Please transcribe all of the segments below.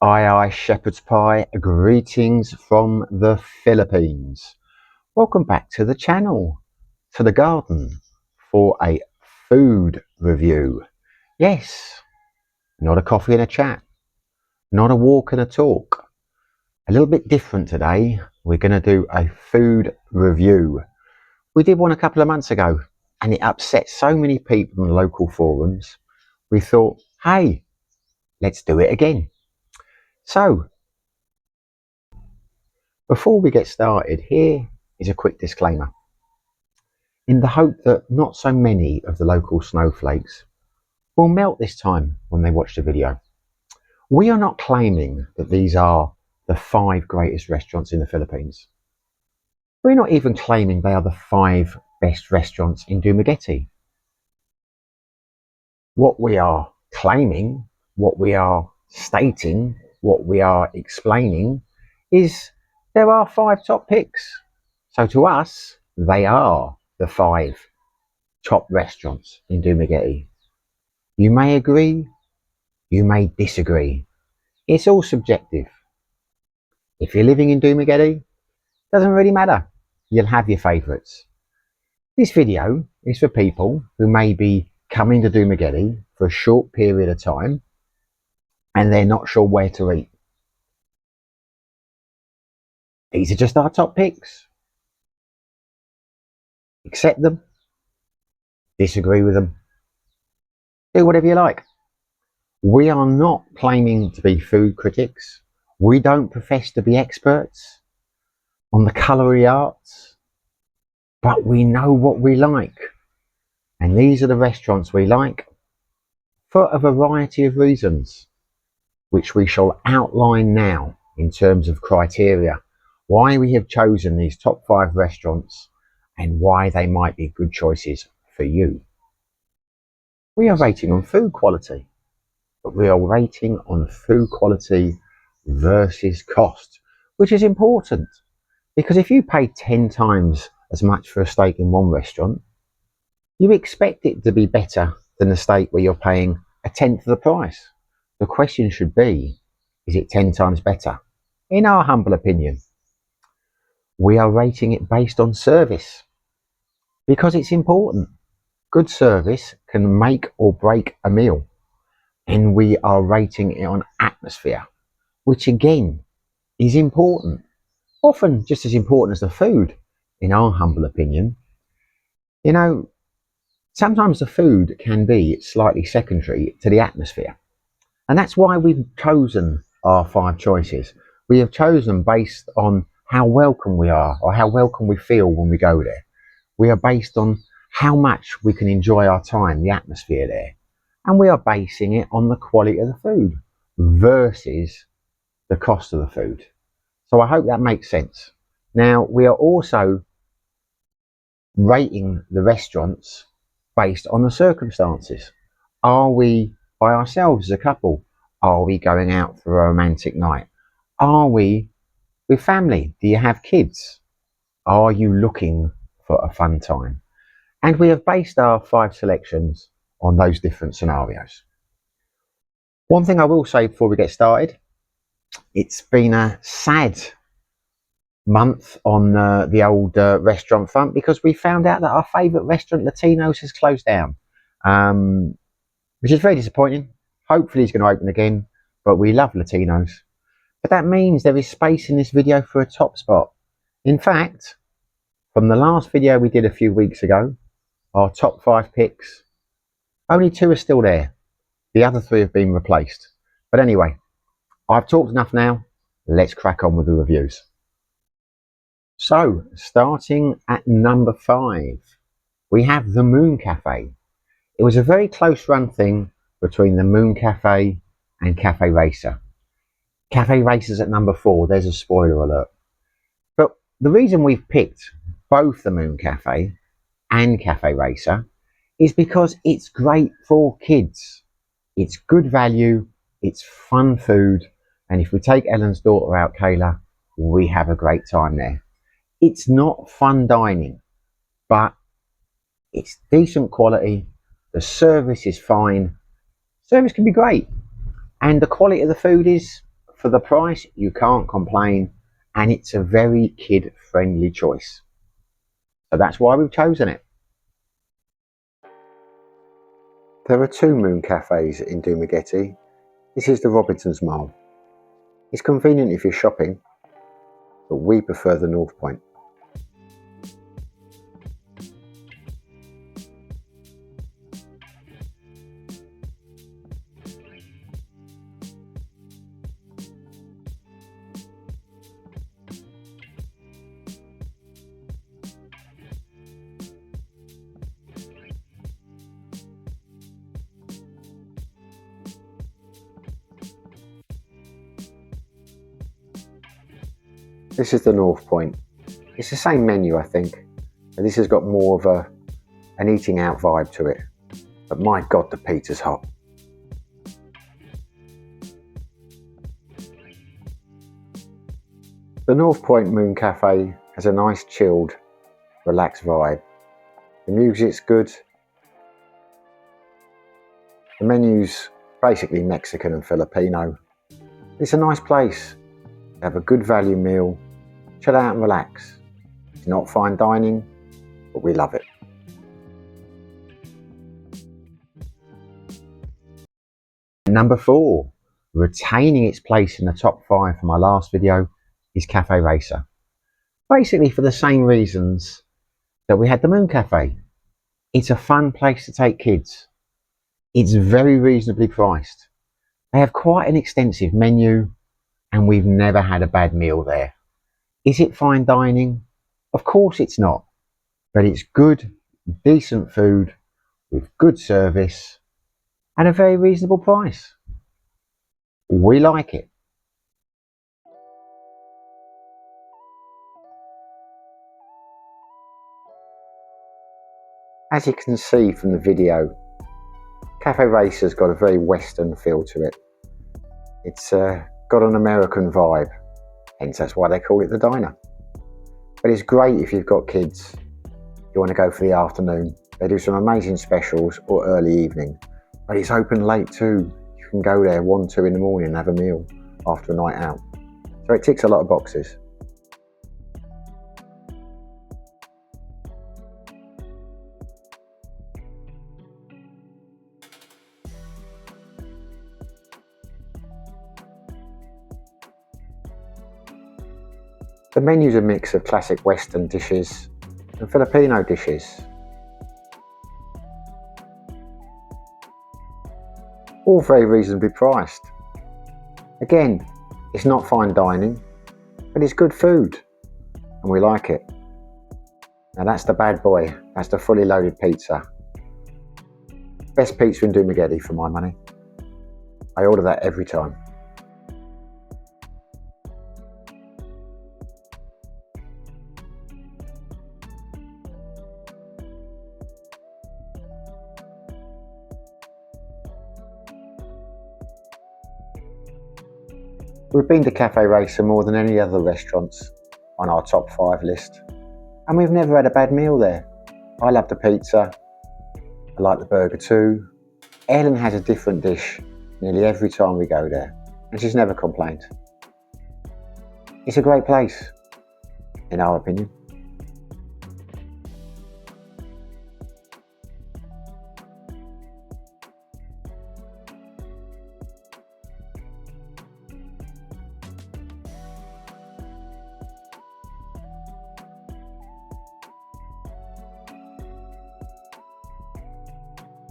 Aye, shepherd's pie, greetings from the Philippines. Welcome back to the channel, to the garden, for a food review. Yes, not a coffee and a chat, not a walk and a talk. A little bit different today. We're going to do a food review. We did one a couple of months ago and it upset so many people in the local forums. We thought, hey, let's do it again. So, before we get started, here is a quick disclaimer. In the hope that not so many of the local snowflakes will melt this time when they watch the video, we are not claiming that these are the 5 greatest restaurants in the Philippines. We're not even claiming they are the 5 best restaurants in Dumaguete. What we are claiming, what we are stating, what we are explaining is there are 5 top picks. So to us, they are the 5 top restaurants in Dumaguete. You may agree, you may disagree. It's all subjective. If you're living in Dumaguete, doesn't really matter. You'll have your favourites. This video is for people who may be coming to Dumaguete for a short period of time and they're not sure where to eat. These are just our top picks. Accept them, disagree with them, do whatever you like. We are not claiming to be food critics. We don't profess to be experts on the culinary arts, but we know what we like. And these are the restaurants we like for a variety of reasons, which we shall outline now in terms of criteria, why we have chosen these top 5 restaurants and why they might be good choices for you. We are rating on food quality, but we are rating on food quality versus cost, which is important because if you pay 10 times as much for a steak in one restaurant, you expect it to be better than a steak where you're paying a tenth of the price. The question should be, is it 10 times better? In our humble opinion, we are rating it based on service because it's important. Good service can make or break a meal, and we are rating it on atmosphere, which again is important, often just as important as the food, in our humble opinion. You know, sometimes the food can be slightly secondary to the atmosphere, and that's why we've chosen our 5 choices. We have chosen based on how welcome we are or how welcome we feel when we go there. We are based on how much we can enjoy our time, the atmosphere there, and we are basing it on the quality of the food versus the cost of the food. So I hope that makes sense. Now, we are also rating the restaurants based on the circumstances. Are we by ourselves as a couple? Are we going out for a romantic night? Are we with family? Do you have kids? Are you looking for a fun time? And we have based our 5 selections on those different scenarios. One thing I will say before we get started, it's been a sad month on the old restaurant front because we found out that our favourite restaurant, Latino's, has closed down, which is very disappointing. Hopefully it's going to open again, but we love Latino's. But that means there is space in this video for a top spot. In fact, from the last video we did a few weeks ago, our top 5 picks, only 2 are still there. The other 3 have been replaced. But anyway, I've talked enough now. Let's crack on with the reviews. So, starting at number 5, we have the Moon Cafe. It was a very close run thing between the Moon Cafe and Cafe Racer. Cafe Racer's at number 4, there's a spoiler alert. But the reason we've picked both the Moon Cafe and Cafe Racer is because it's great for kids. It's good value, it's fun food, and if we take Ellen's daughter out, Kayla, we have a great time there. It's not fun dining, but it's decent quality, the service is fine, service can be great, and the quality of the food is For the price, you can't complain, and it's a very kid-friendly choice. So that's why we've chosen it. There are two Moon Cafes in Dumaguete. This is the Robinson's Mile. It's convenient if you're shopping, but we prefer the North Point. This is the North Point. It's the same menu, I think, but this has got more of an eating out vibe to it. But my God, the pizza's hot. The North Point Moon Cafe has a nice chilled, relaxed vibe. The music's good. The menu's basically Mexican and Filipino. It's a nice place. Have a good value meal, chill out and relax. It's not fine dining, but we love it. Number 4, retaining its place in the top 5 from my last video, is Cafe Racer. Basically for the same reasons that we had the Moon Cafe. It's a fun place to take kids. It's very reasonably priced. They have quite an extensive menu, and we've never had a bad meal there. Is it fine dining? Of course it's not, but it's good, decent food with good service and a very reasonable price. We like it. As you can see from the video, Cafe Racer's got a very Western feel to it. It's got an American vibe, hence that's why they call it the diner. But it's great if you've got kids, you want to go for the afternoon. They do some amazing specials or early evening, but it's open late too. You can go there 1, 2 in the morning and have a meal after a night out. So it ticks a lot of boxes. The menu's a mix of classic Western dishes and Filipino dishes. All very reasonably priced. Again, it's not fine dining, but it's good food, and we like it. Now that's the bad boy, that's the fully loaded pizza. Best pizza in Dumaguete for my money. I order that every time. We've been to Cafe Racer more than any other restaurants on our top 5 list, and we've never had a bad meal there. I love the pizza, I like the burger too. Ellen has a different dish nearly every time we go there, and she's never complained. It's a great place, in our opinion.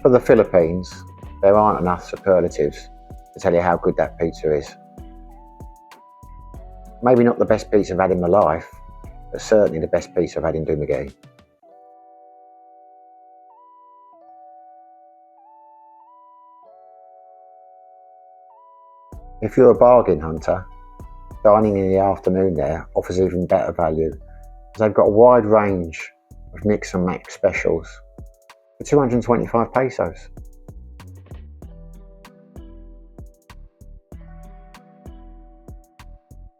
For the Philippines, there aren't enough superlatives to tell you how good that pizza is. Maybe not the best pizza I've had in my life, but certainly the best pizza I've had in Dumaguete. If you're a bargain hunter, dining in the afternoon there offers even better value, as they've got a wide range of mix and match specials for 225 pesos.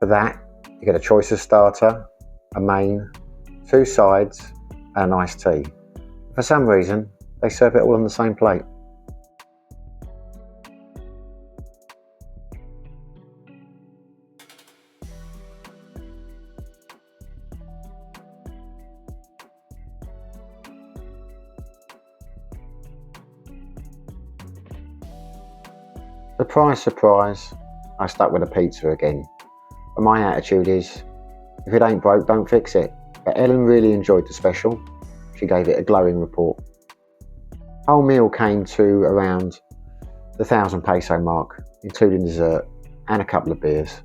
For that, you get a choice of starter, a main, 2 sides, and a nice tea. For some reason, they serve it all on the same plate. Surprise, surprise, I stuck with the pizza again. But my attitude is, if it ain't broke, don't fix it. But Ellen really enjoyed the special. She gave it a glowing report. Whole meal came to around the £1,000 mark, including dessert and a couple of beers.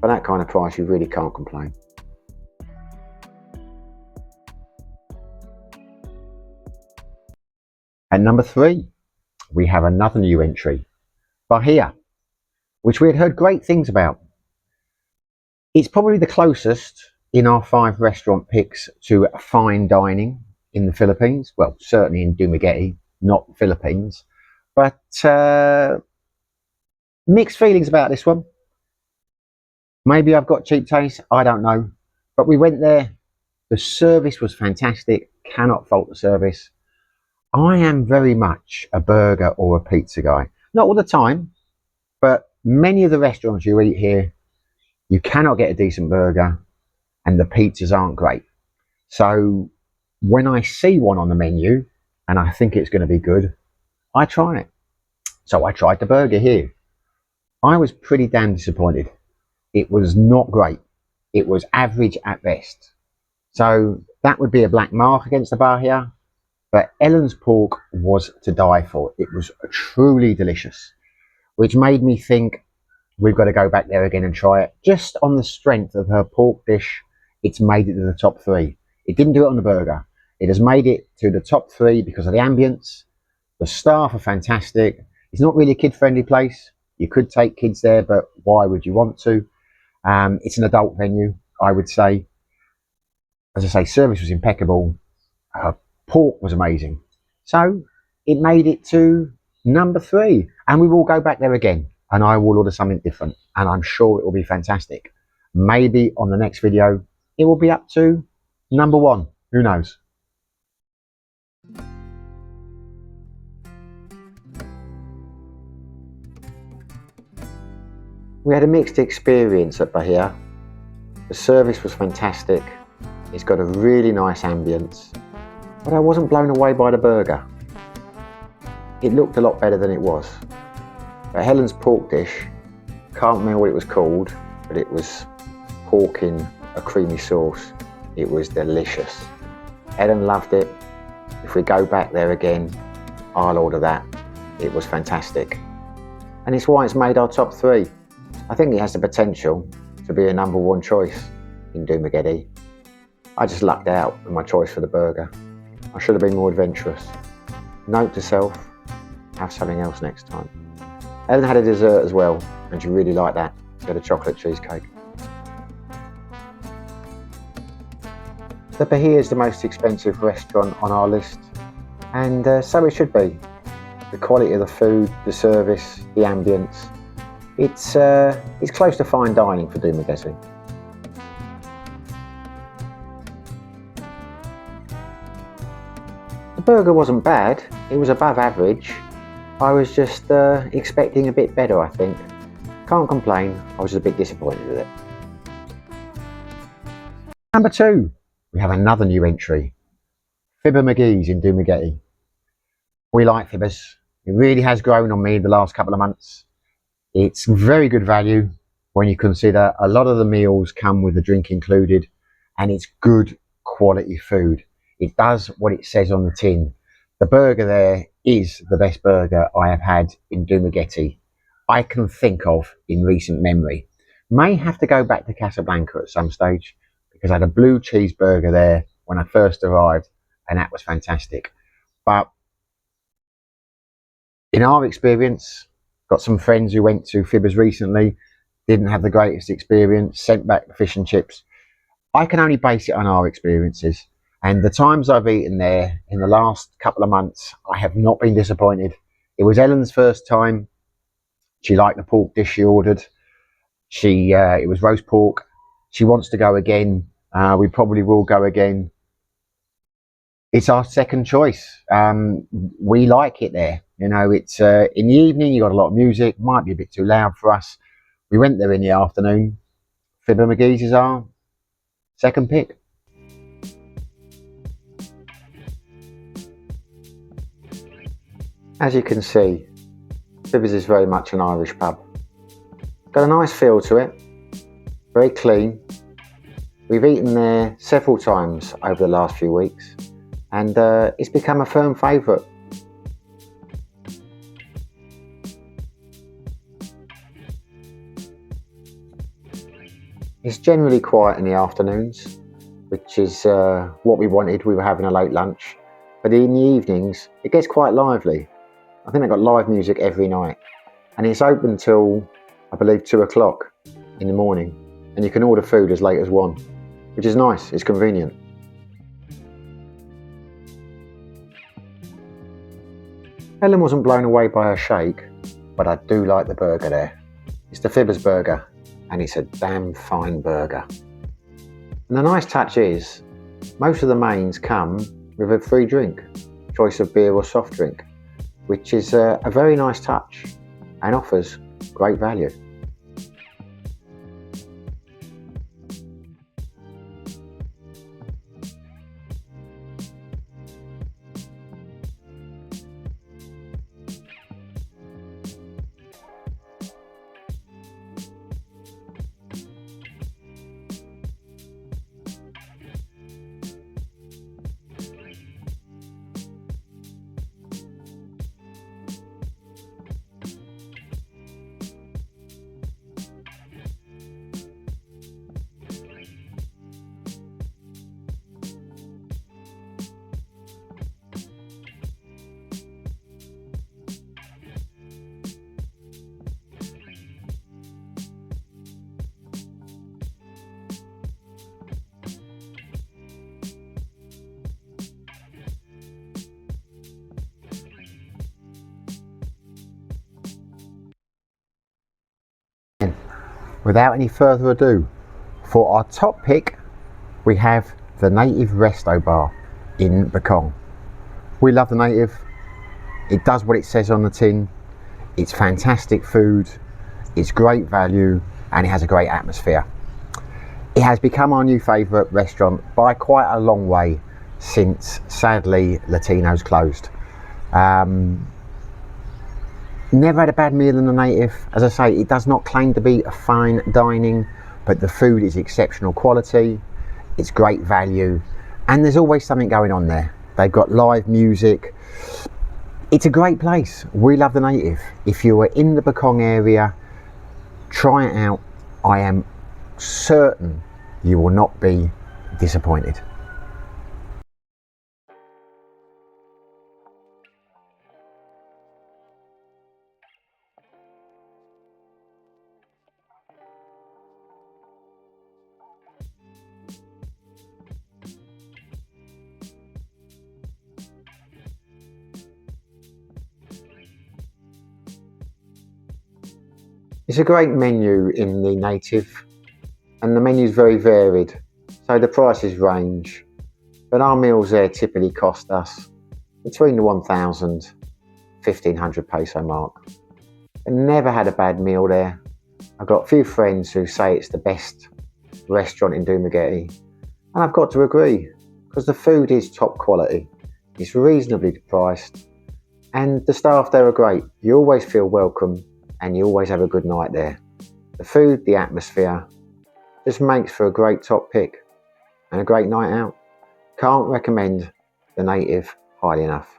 For that kind of price, you really can't complain. At number 3, we have another new entry, Bahia, which we had heard great things about. It's probably the closest in our 5 restaurant picks to fine dining in the Philippines. Well, certainly in Dumaguete, not Philippines. But mixed feelings about this one. Maybe I've got cheap taste, I don't know. But we went there. The service was fantastic. Cannot fault the service. I am very much a burger or a pizza guy. Not all the time, but many of the restaurants you eat here, you cannot get a decent burger and the pizzas aren't great. So when I see one on the menu and I think it's going to be good, I try it. So I tried the burger here. I was pretty damn disappointed. It was not great. It was average at best. So that would be a black mark against the bar here. But Ellen's pork was to die for. It was truly delicious, which made me think we've got to go back there again and try it. Just on the strength of her pork dish, it's made it to the top 3. It didn't do it on the burger. It has made it to the top 3 because of the ambience. The staff are fantastic. It's not really a kid-friendly place. You could take kids there, but why would you want to? It's an adult venue, I would say. As I say, service was impeccable. Her pork was amazing. So it made it to number 3. And we will go back there again. And I will order something different. And I'm sure it will be fantastic. Maybe on the next video, it will be up to number 1. Who knows? We had a mixed experience at Bahia. The service was fantastic. It's got a really nice ambience. But I wasn't blown away by the burger. It looked a lot better than it was. But Helen's pork dish, can't remember what it was called, but it was pork in a creamy sauce. It was delicious. Ellen loved it. If we go back there again, I'll order that. It was fantastic. And it's why it's made our top 3. I think it has the potential to be a number 1 choice in Dumaguete. I just lucked out with my choice for the burger. I should have been more adventurous. Note to self, have something else next time. Ellen had a dessert as well, and she really liked that. She had a chocolate cheesecake. The Bahia is the most expensive restaurant on our list, and so it should be. The quality of the food, the service, the ambience. It's close to fine dining for Dumaguete. The burger wasn't bad, it was above average. I was just expecting a bit better, I think. Can't complain, I was just a bit disappointed with it. Number 2, we have another new entry. Fibber McGee's in Dumaguete. We like Fibbers. It really has grown on me the last couple of months. It's very good value when you consider a lot of the meals come with a drink included, and it's good quality food. It does what it says on the tin. The burger there is the best burger I have had in Dumaguete I can think of in recent memory. May have to go back to Casablanca at some stage because I had a blue cheeseburger there when I first arrived and that was fantastic. But in our experience, got some friends who went to Fibbers recently, didn't have the greatest experience, sent back the fish and chips. I can only base it on our experiences. And the times I've eaten there in the last couple of months, I have not been disappointed. It was Ellen's first time. She liked the pork dish she ordered. It was roast pork. She wants to go again. We probably will go again. It's our second choice. We like it there. You know, it's in the evening, you got a lot of music, might be a bit too loud for us. We went there in the afternoon. Fibber McGee's is our second pick. As you can see, Fibbers is very much an Irish pub. Got a nice feel to it, very clean. We've eaten there several times over the last few weeks, and it's become a firm favourite. It's generally quiet in the afternoons, which is what we wanted. We were having a late lunch, but in the evenings it gets quite lively. I think they've got live music every night, and it's open till, I believe, 2 o'clock in the morning, and you can order food as late as 1, which is nice. It's convenient. Helen wasn't blown away by her shake, but I do like the burger there. It's the Fibbers burger, and it's a damn fine burger. And the nice touch is, most of the mains come with a free drink, choice of beer or soft drink, which is a very nice touch and offers great value. Without any further ado, for our top pick, we have the Native Resto Bar in Bekong. We love the Native. It does what it says on the tin. It's fantastic food, it's great value, and it has a great atmosphere. It has become our new favourite restaurant by quite a long way since, sadly, Latino's closed. Never had a bad meal in the Native. As I say, it does not claim to be a fine dining, but the food is exceptional quality, it's great value, and there's always something going on there. They've got live music. It's a great place. We love the Native. If you are in the Bekong area, try it out. I am certain you will not be disappointed. It's a great menu in the Native, and the menu is very varied, so the prices range, but our meals there typically cost us between the 1,000 1,500 peso mark. I never had a bad meal there. I've got a few friends who say it's the best restaurant in Dumaguete, and I've got to agree, because the food is top quality, it's reasonably priced, and the staff there are great. You always feel welcome, and you always have a good night there. The food, the atmosphere, just makes for a great top pick and a great night out. Can't recommend the Native highly enough.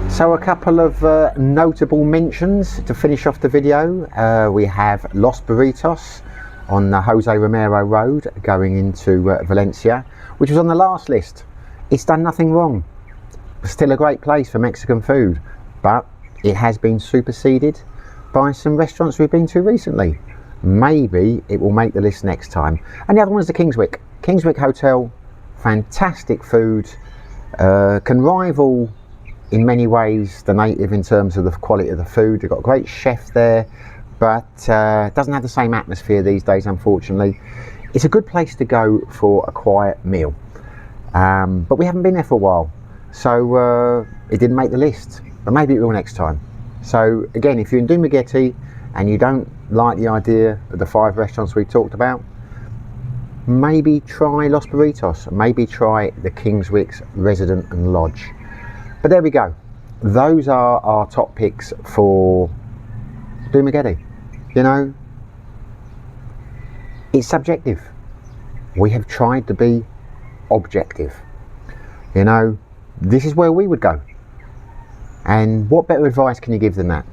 So a couple of notable mentions to finish off the video. We have Los Burritos on the Jose Romero Road going into Valencia, which was on the last list. It's done nothing wrong. still a great place for Mexican food, but it has been superseded by some restaurants we've been to recently. Maybe it will make the list next time. And the other one is the Kingswick Hotel. Fantastic food, can rival in many ways the Native in terms of the quality of the food. They've got a great chef there, but doesn't have the same atmosphere these days, unfortunately. It's a good place to go for a quiet meal, but we haven't been there for a while, so it didn't make the list, but maybe it will next time. So again, if you're in Dumaguete and you don't like the idea of the 5 restaurants we talked about, maybe try Los Burritos, maybe try the Kingswick's Resident and Lodge. But there we go. Those are our top picks for Dumaguete. You know, it's subjective. We have tried to be objective. You know, this is where we would go. And what better advice can you give than that?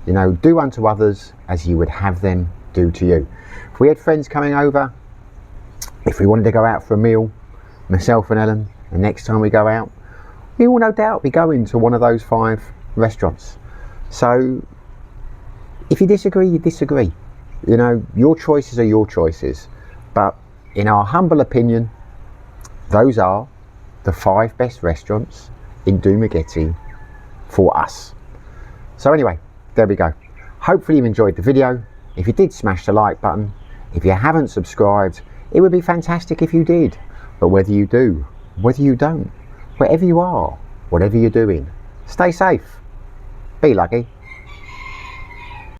You know, do unto others as you would have them do to you. If we had friends coming over, if we wanted to go out for a meal, myself and Ellen, the next time we go out, we will no doubt be going to one of those 5 restaurants. So if you disagree, you disagree. You know, your choices are your choices. But in our humble opinion, those are the 5 best restaurants in Dumaguete for us. So anyway, there we go. Hopefully you enjoyed the video. If you did, smash the like button. If you haven't subscribed, it would be fantastic if you did. But whether you do, whether you don't, wherever you are, whatever you're doing, stay safe, be lucky.